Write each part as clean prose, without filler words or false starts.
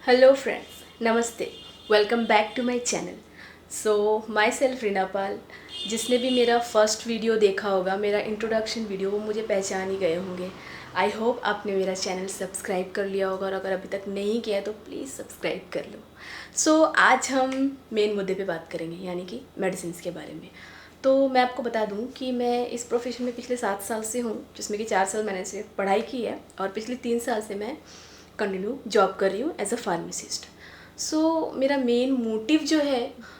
Hello friends, नमस्ते। Welcome back to my channel. So myself Reena Pal. जिसने भी मेरा फर्स्ट वीडियो देखा होगा, मेरा इंट्रोडक्शन वीडियो, वो मुझे पहचान ही गए होंगे। आई होप आपने मेरा चैनल सब्सक्राइब कर लिया होगा, और अगर अभी तक नहीं किया तो प्लीज़ सब्सक्राइब कर लो। सो आज हम मेन मुद्दे पे बात करेंगे, यानी कि मेडिसिन के बारे में। तो मैं आपको बता दूं कि मैं इस प्रोफेशन में पिछले 7 साल से हूँ, जिसमें कि 4 साल मैंने सिर्फ पढ़ाई की है और पिछले 3 साल से मैं कंटिन्यू जॉब कर रही हूँ एज अ फार्मासिस्ट। सो मेरा मेन मोटिव जो है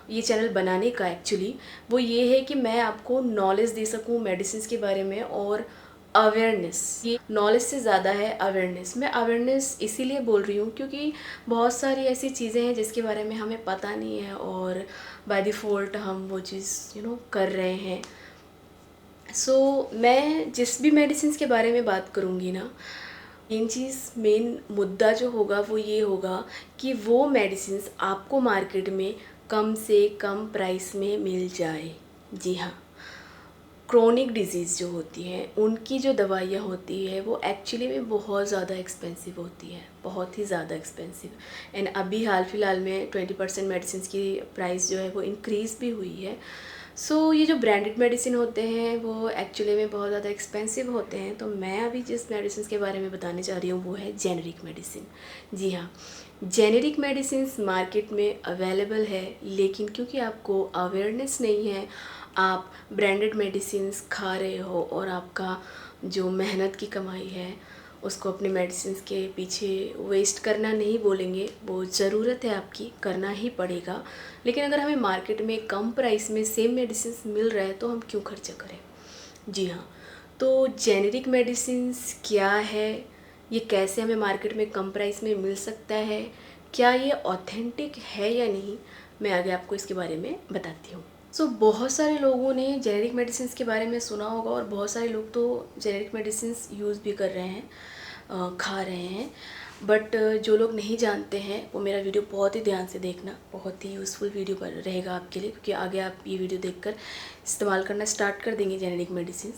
ये चैनल बनाने का एक्चुअली वो ये है कि मैं आपको नॉलेज दे सकूँ मेडिसिन के बारे में, और अवेयरनेस। ये नॉलेज से ज़्यादा है अवेयरनेस। मैं अवेयरनेस इसीलिए बोल रही हूँ क्योंकि बहुत सारी ऐसी चीज़ें हैं जिसके बारे में हमें पता नहीं है, और बाय डिफ़ॉल्ट हम वो चीज़ कर रहे हैं। सो मैं जिस भी मेडिसिन के बारे में बात करूँगी ना, मेन मुद्दा जो होगा वो ये होगा कि वो मेडिसिन्स आपको मार्केट में कम से कम प्राइस में मिल जाए। जी हाँ, क्रोनिक डिजीज़ जो होती हैं उनकी जो दवाइयाँ होती है वो एक्चुअली में बहुत ज़्यादा एक्सपेंसिव होती है, बहुत ही ज़्यादा एक्सपेंसिव। एंड अभी हाल फिलहाल में 20% मेडिसिन की प्राइस जो है वो इंक्रीज़ भी हुई है। सो ये जो ब्रांडेड मेडिसिन होते हैं वो एक्चुअली में बहुत ज़्यादा एक्सपेंसिव होते हैं। तो मैं अभी जिस मेडिसिन के बारे में बताने जा रही हूँ वो है जेनेरिक मेडिसिन। जी हाँ, जेनेरिक मेडिसिन मार्केट में अवेलेबल है, लेकिन क्योंकि आपको अवेयरनेस नहीं है, आप ब्रांडेड मेडिसिन्स खा रहे हो और आपका जो मेहनत की कमाई है उसको अपने मेडिसिन के पीछे वेस्ट करना नहीं बोलेंगे, वो ज़रूरत है आपकी, करना ही पड़ेगा। लेकिन अगर हमें मार्केट में कम प्राइस में सेम मेडिसिन मिल रहा है तो हम क्यों खर्चा करें। जी हाँ, तो जेनेरिक मेडिसिन्स क्या है, ये कैसे हमें मार्केट में कम प्राइस में मिल सकता है, क्या ये ऑथेंटिक है या नहीं, मैं आगे आपको इसके बारे में बताती हूँ। बहुत सारे लोगों ने जेनेरिक मेडिसिन के बारे में सुना होगा, और बहुत सारे लोग तो जेनेरिक मेडिसिन यूज़ भी कर रहे हैं, खा रहे हैं। बट जो लोग नहीं जानते हैं वो मेरा वीडियो बहुत ही ध्यान से देखना, बहुत ही यूज़फुल वीडियो रहेगा आपके लिए, क्योंकि आगे आप ये वीडियो देखकर इस्तेमाल करना स्टार्ट कर देंगे जेनेरिक मेडिसिन।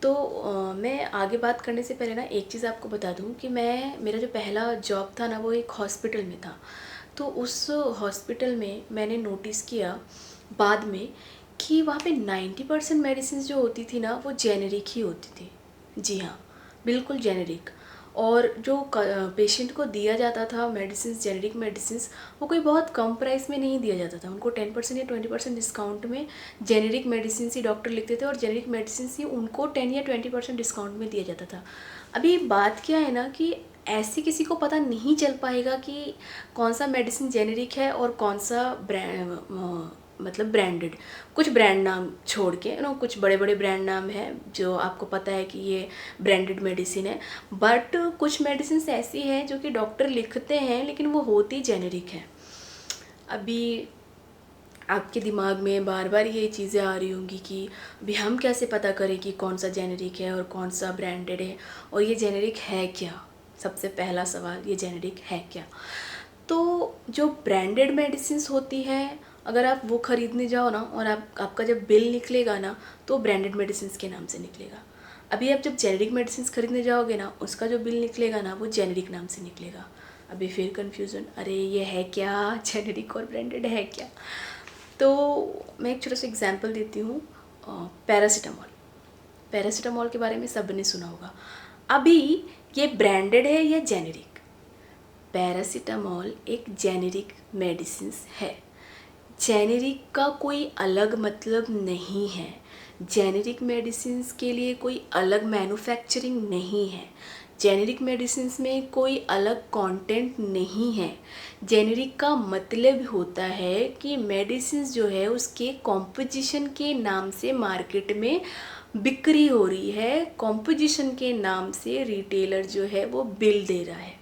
तो मैं आगे बात करने से पहले ना एक चीज़ आपको बता दूं कि मेरा जो पहला जॉब था ना वो एक हॉस्पिटल में था। तो उस हॉस्पिटल में मैंने नोटिस किया बाद में कि वहाँ पे 90% मेडिसिन जो होती थी ना वो जेनेरिक ही होती थी। जी हाँ, बिल्कुल जेनेरिक। और जो पेशेंट को दिया जाता था मेडिसिन, जेनेरिक मेडिसिन, वो कोई बहुत कम प्राइस में नहीं दिया जाता था। उनको 10% या 20% डिस्काउंट में जेनेरिक मेडिसिन ही डॉक्टर लिखते थे, और जेनेरिक मेडिसिन ही उनको 10 या 20% डिस्काउंट में दिया जाता था। अभी बात क्या है ना कि ऐसे किसी को पता नहीं चल पाएगा कि कौन सा मेडिसिन जेनेरिक है और कौन सा मतलब ब्रांडेड। कुछ ब्रांड नाम छोड़ के कुछ बड़े बड़े ब्रांड नाम हैं जो आपको पता है कि ये ब्रांडेड मेडिसिन है। बट कुछ मेडिसिन ऐसी हैं जो कि डॉक्टर लिखते हैं लेकिन वो होती जेनेरिक है। अभी आपके दिमाग में बार बार ये चीज़ें आ रही होंगी कि अभी हम कैसे पता करें कि कौन सा जेनेरिक है और कौन सा ब्रांडेड है, और ये जेनेरिक है क्या। सबसे पहला सवाल, ये जेनेरिक है क्या। तो जो ब्रांडेड मेडिसिन होती हैं, अगर आप वो ख़रीदने जाओ ना और आपका जब बिल निकलेगा ना तो ब्रांडेड मेडिसिन के नाम से निकलेगा। अभी आप जब जेनेरिक मेडिसिन खरीदने जाओगे ना, उसका जो बिल निकलेगा ना वो जेनेरिक नाम से निकलेगा। अभी फिर कन्फ्यूज़न, अरे ये है क्या, जेनेरिक और ब्रांडेड है क्या। तो मैं एक छोटा सा एग्जांपल देती हूँ। पैरासीटामॉल। पैरासीटामॉल के बारे में सब ने सुना होगा। अभी ये ब्रांडेड है या जेनेरिक। पैरासीटामॉल एक जेनेरिक मेडिसिन है। जेनेरिक का कोई अलग मतलब नहीं है। जेनेरिक मेडिसिन्स के लिए कोई अलग मैन्युफैक्चरिंग नहीं है। जेनेरिक मेडिसिन्स में कोई अलग कंटेंट नहीं है। जेनेरिक का मतलब होता है कि मेडिसिन्स जो है उसके कॉम्पोजिशन के नाम से मार्केट में बिक्री हो रही है, कॉम्पोजिशन के नाम से रिटेलर जो है वो बिल दे रहा है,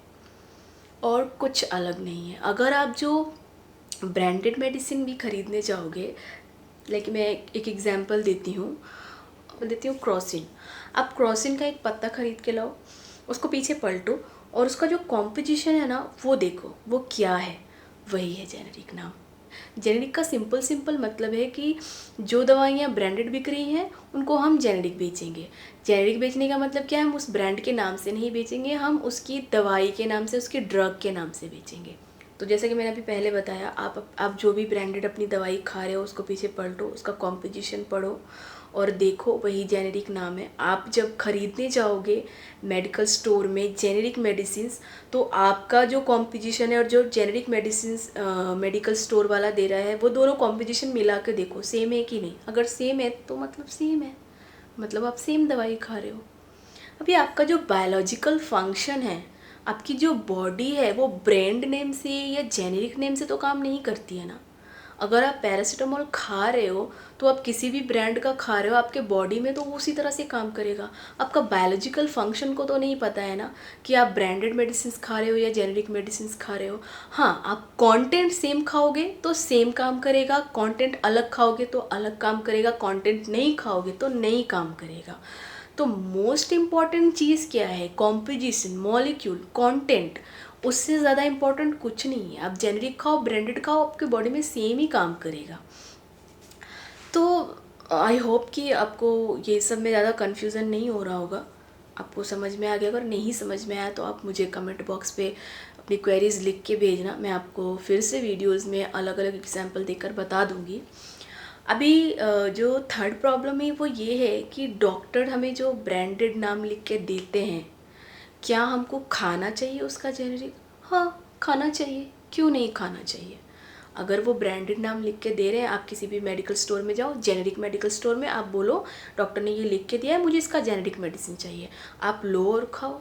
और कुछ अलग नहीं है। अगर आप जो ब्रांडेड मेडिसिन भी खरीदने जाओगे, लाइक मैं एक एग्जांपल देती हूँ क्रॉसिन। आप क्रॉसिन का एक पत्ता खरीद के लाओ, उसको पीछे पलटो और उसका जो कॉम्पोजिशन है ना वो देखो वो क्या है, वही है जेनेरिक नाम। जेनेरिक का सिंपल मतलब है कि जो दवाइयाँ ब्रांडेड बिक रही हैं उनको हम जेनेरिक बेचेंगे। जेनेरिक बेचने का मतलब क्या है, हम उस ब्रांड के नाम से नहीं बेचेंगे, हम उसकी दवाई के नाम से, उसकी ड्रग के नाम से बेचेंगे। तो जैसे कि मैंने अभी पहले बताया, आप जो भी ब्रांडेड अपनी दवाई खा रहे हो उसको पीछे पलटो, उसका कॉम्पोजिशन पढ़ो और देखो वही जेनेरिक नाम है। आप जब खरीदने जाओगे मेडिकल स्टोर में जेनेरिक मेडिसिन्स, तो आपका जो कॉम्पोजिशन है और जो जेनेरिक मेडिसिन्स मेडिकल स्टोर वाला दे रहा है, वो दोनों कॉम्पोजिशन मिला के देखो सेम है कि नहीं। अगर सेम है तो मतलब सेम है, मतलब आप सेम दवाई खा रहे हो। अभी आपका जो बायोलॉजिकल फंक्शन है, आपकी जो बॉडी है, वो ब्रांड नेम से या जेनेरिक नेम से तो काम नहीं करती है ना। अगर आप पैरासीटामोल खा रहे हो तो आप किसी भी ब्रांड का खा रहे हो, आपके बॉडी में तो उसी तरह से काम करेगा। आपका बायोलॉजिकल फंक्शन को तो नहीं पता है ना कि आप ब्रांडेड मेडिसिन खा रहे हो या जेनेरिक मेडिसिन खा रहे हो। हाँ, आप कंटेंट सेम खाओगे तो सेम काम करेगा, कंटेंट अलग खाओगे तो अलग काम करेगा, कंटेंट नहीं खाओगे तो नहीं काम करेगा। तो मोस्ट इम्पॉर्टेंट चीज़ क्या है? Composition, molecule, content. उससे ज़्यादा इम्पॉर्टेंट कुछ नहीं है। आप जेनेरिक खाओ, ब्रांडेड खाओ, आपके बॉडी में सेम ही काम करेगा। तो आई होप कि आपको ये सब में ज़्यादा कन्फ्यूज़न नहीं हो रहा होगा, आपको समझ में आ गया। अगर नहीं समझ में आया तो आप मुझे कमेंट बॉक्स पे अपनी क्वेरीज़ लिख के भेजना, मैं आपको फिर से वीडियोज़ में अलग अलग एग्जाम्पल देकर बता दूँगी। अभी जो थर्ड प्रॉब्लम है वो ये है कि डॉक्टर हमें जो ब्रांडेड नाम लिख के देते हैं, क्या हमको खाना चाहिए उसका जेनेरिक? हाँ, खाना चाहिए, क्यों नहीं खाना चाहिए। अगर वो ब्रांडेड नाम लिख के दे रहे हैं, आप किसी भी मेडिकल स्टोर में जाओ, जेनेरिक मेडिकल स्टोर में आप बोलो डॉक्टर ने ये लिख के दिया है, मुझे इसका जेनेरिक मेडिसिन चाहिए, आप लो और खाओ।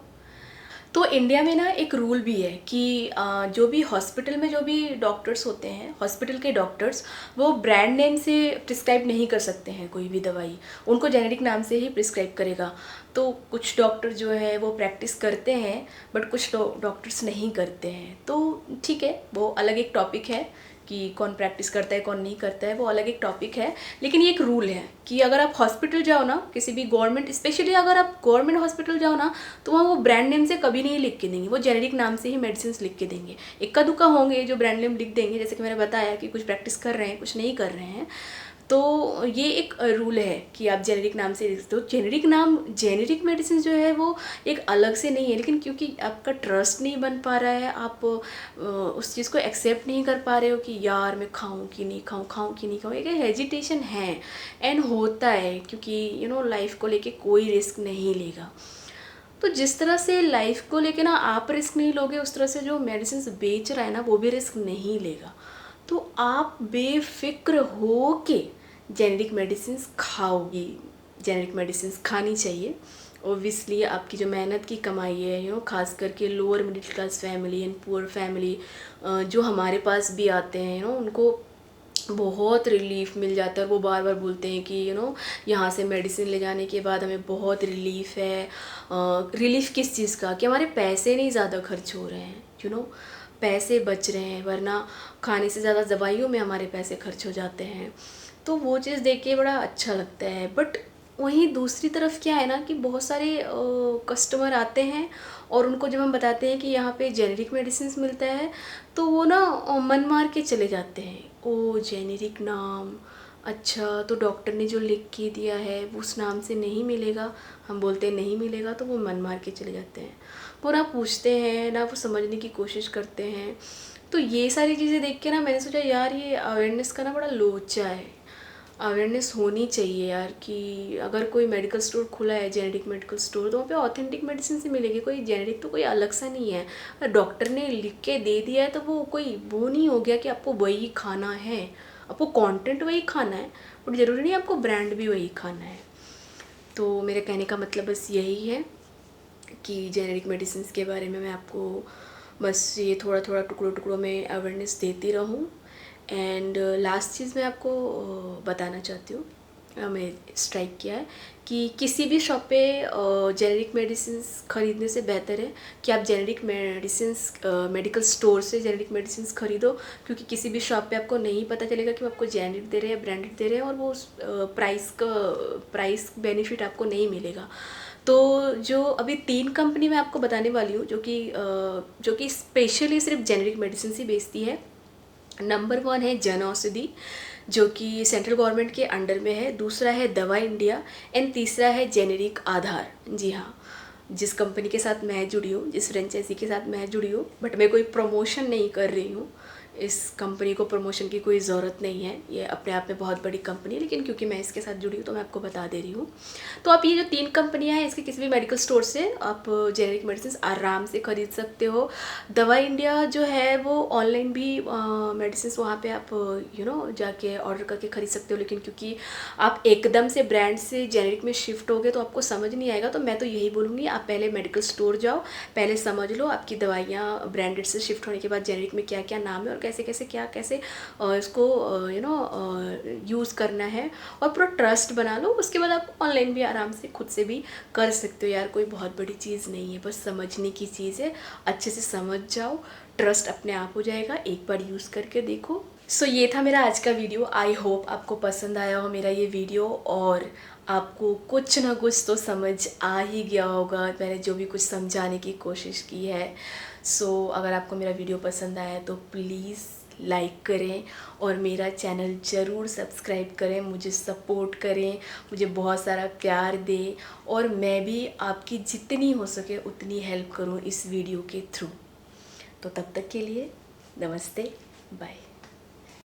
तो इंडिया में ना एक रूल भी है कि जो भी हॉस्पिटल में जो भी डॉक्टर्स होते हैं, हॉस्पिटल के डॉक्टर्स, वो ब्रांड नेम से प्रिस्क्राइब नहीं कर सकते हैं कोई भी दवाई, उनको जेनेरिक नाम से ही प्रिस्क्राइब करेगा। तो कुछ डॉक्टर जो है वो प्रैक्टिस करते हैं, बट कुछ डॉक्टर्स नहीं करते हैं। तो ठीक है, वो अलग एक टॉपिक है कि कौन प्रैक्टिस करता है कौन नहीं करता है, वो अलग एक टॉपिक है। लेकिन ये एक रूल है कि अगर आप हॉस्पिटल जाओ ना, किसी भी गवर्नमेंट, स्पेशली अगर आप गवर्नमेंट हॉस्पिटल जाओ ना, तो वहाँ वो ब्रांड नेम से कभी नहीं लिख के देंगे, वो जेनेरिक नाम से ही मेडिसिन लिख के देंगे। इक्का दुक्का होंगे जो ब्रांड नेम लिख देंगे, जैसे कि मैंने बताया कि कुछ प्रैक्टिस कर रहे हैं कुछ नहीं कर रहे हैं। तो ये एक रूल है कि आप जेनेरिक नाम से लिख दो। जेनेरिक नाम, जेनेरिक मेडिसिन जो है वो एक अलग से नहीं है, लेकिन क्योंकि आपका ट्रस्ट नहीं बन पा रहा है, आप उस चीज़ को एक्सेप्ट नहीं कर पा रहे हो कि यार मैं खाऊं कि नहीं खाऊं, खाऊं कि नहीं खाऊं, एक हेजिटेशन है एंड होता है, क्योंकि लाइफ को लेके कोई रिस्क नहीं लेगा। तो जिस तरह से लाइफ को लेके ना आप रिस्क नहीं लोगे, उस तरह से जो मेडिसिन बेच रहा है ना वो भी रिस्क नहीं लेगा। तो आप बेफिक्र हो के जेनेरिक मेडिसिन खाओगी, जेनेरिक मेडिसिन खानी चाहिए। ओबियसली आपकी जो मेहनत की कमाई है, खास करके lower middle class family and poor family जो हमारे पास भी आते हैं, उनको बहुत रिलीफ मिल जाता है। वो बार बार बोलते हैं कि यहाँ से मेडिसिन ले जाने के बाद हमें बहुत रिलीफ है। रिलीफ किस चीज़ का? कि हमारे पैसे नहीं ज़्यादा खर्च हो रहे हैं, पैसे बच रहे हैं, वरना खाने से ज़्यादा दवाइयों में हमारे पैसे खर्च हो जाते हैं। तो वो चीज़ देख के बड़ा अच्छा लगता है। बट वहीं दूसरी तरफ क्या है ना कि बहुत सारे कस्टमर आते हैं और उनको जब हम बताते हैं कि यहाँ पे जेनेरिक मेडिसिन मिलता है, तो वो ना मन मार के चले जाते हैं। ओ जेनेरिक नाम, अच्छा तो डॉक्टर ने जो लिख के दिया है वो उस नाम से नहीं मिलेगा। हम बोलते हैं नहीं मिलेगा, तो वो मन मार के चले जाते हैं। वो ना पूछते हैं ना वो समझने की कोशिश करते हैं। तो ये सारी चीज़ें देख के ना मैंने सोचा यार ये अवेयरनेस का ना बड़ा लोचा है। अवेयरनेस होनी चाहिए यार कि अगर कोई मेडिकल स्टोर खुला है, जेनेरिक मेडिकल स्टोर, तो वहाँ पे ऑथेंटिक मेडिसिन से मिलेगी। कोई जेनेरिक तो कोई अलग सा नहीं है। डॉक्टर ने लिख के दे दिया है तो वो कोई वो नहीं हो गया कि आपको वही खाना है। आपको कंटेंट वही खाना है, बट ज़रूरी नहीं आपको ब्रांड भी वही खाना है। तो मेरे कहने का मतलब बस यही है कि जेनेरिक मेडिसिन के बारे में मैं आपको बस ये थोड़ा थोड़ा टुकड़ों टुकड़ों में अवेयरनेस देती रहूँ। एंड लास्ट चीज़ मैं आपको बताना चाहती हूँ, मैं स्ट्राइक किया है कि किसी भी शॉप पे जेनेरिक मेडिसिन ख़रीदने से बेहतर है कि आप जेनेरिक मेडिसिन मेडिकल स्टोर से जेनेरिक मेडिसिन ख़रीदो। क्योंकि किसी भी शॉप पे आपको नहीं पता चलेगा कि वो आपको जेनेरिक दे रहे हैं या ब्रांडेड दे रहे हैं, और वो प्राइस बेनिफिट आपको नहीं मिलेगा। तो जो अभी 3 कंपनी मैं आपको बताने वाली हूँ जो कि स्पेशली सिर्फ जेनेरिक मेडिसिन ही बेचती है। नंबर 1 है जन औषधि, जो कि सेंट्रल गवर्नमेंट के अंडर में है। दूसरा है दवा इंडिया एंड तीसरा है जेनेरिक आधार। जी हाँ, जिस कंपनी के साथ मैं जुड़ी हूँ, जिस फ्रेंचाइजी के साथ मैं जुड़ी हूँ, बट मैं कोई प्रमोशन नहीं कर रही हूँ। इस कंपनी को प्रमोशन की कोई ज़रूरत नहीं है, ये अपने आप में बहुत बड़ी कंपनी है, लेकिन क्योंकि मैं इसके साथ जुड़ी हूँ तो मैं आपको बता दे रही हूँ। तो आप ये जो 3 कंपनियाँ हैं, इसके किसी भी मेडिकल स्टोर से आप जेनेरिक मेडिसिन आराम से ख़रीद सकते हो। दवा इंडिया जो है वो ऑनलाइन भी मेडिसिन वहाँ पे आप जाके ऑर्डर करके ख़रीद सकते हो, लेकिन क्योंकि आप एकदम से ब्रांड से जेनेरिक में शिफ्ट हो गए तो आपको समझ नहीं आएगा। तो मैं तो यही बोलूँगी, आप पहले मेडिकल स्टोर जाओ, पहले समझ लो आपकी दवाइयाँ ब्रांडेड से शिफ्ट होने के बाद जेनेरिक में क्या क्या नाम है और कैसे कैसे इसको यूज़ करना है, और पूरा ट्रस्ट बना लो। उसके बाद आप ऑनलाइन भी आराम से खुद से भी कर सकते हो यार, कोई बहुत बड़ी चीज़ नहीं है, बस समझने की चीज़ है। अच्छे से समझ जाओ, ट्रस्ट अपने आप हो जाएगा, एक बार यूज़ करके देखो। सो ये था मेरा आज का वीडियो। आई होप आपको पसंद आया हो मेरा ये वीडियो, और आपको कुछ ना कुछ तो समझ आ ही गया होगा मैंने जो भी कुछ समझाने की कोशिश की है। सो अगर आपको मेरा वीडियो पसंद आया तो प्लीज़ लाइक करें और मेरा चैनल ज़रूर सब्सक्राइब करें, मुझे सपोर्ट करें, मुझे बहुत सारा प्यार दें, और मैं भी आपकी जितनी हो सके उतनी हेल्प करूं इस वीडियो के थ्रू। तो तब तक के लिए नमस्ते, बाय।